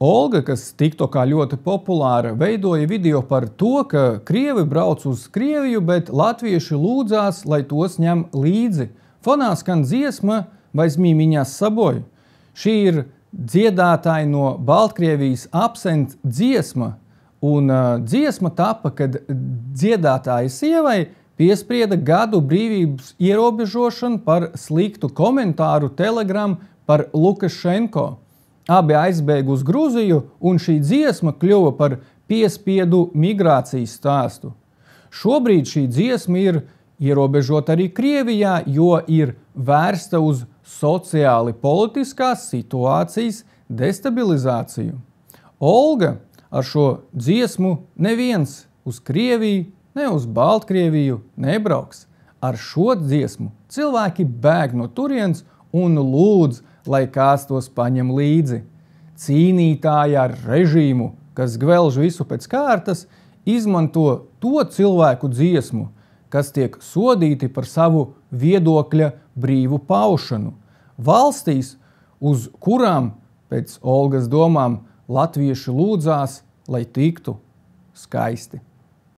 Olga, kas TikTokā ļoti populāra, veidoja video par to, ka krievi brauc uz Krieviju, bet latvieši lūdzās, lai tos ņem līdzi. Fonā skan dziesma "Возьми меня с собой". Šī ir dziedātāja no Baltkrievijas Absent dziesma, un dziesma tapa, kad dziedātāja sievai piesprieda gadu brīvības ierobežošanu par sliktu komentāru Telegram par Lukašenko. Abi aizbēga uz Gruziju, un šī dziesma kļuva par piespiedu migrācijas stāstu. Šobrīd šī dziesma ir ierobežota arī Krievijā, jo ir vērsta uz sociāli politiskās situācijas destabilizāciju. Olga ar šo dziesmu neviens uz Krieviju, ne uz Baltkrieviju nebrauks. Ar šo dziesmu cilvēki bēg no turienes un lūdz, lai kāds tos paņem līdzi. Cīnītāji ar režīmu, kas gvelž visu pēc kārtas, izmanto to cilvēku dziesmu, kas tiek sodīti par savu viedokļa brīvu paušanu. Valstīs, uz kurām, pēc Olgas domām, latvieši lūdzās, lai tiktu skaisti.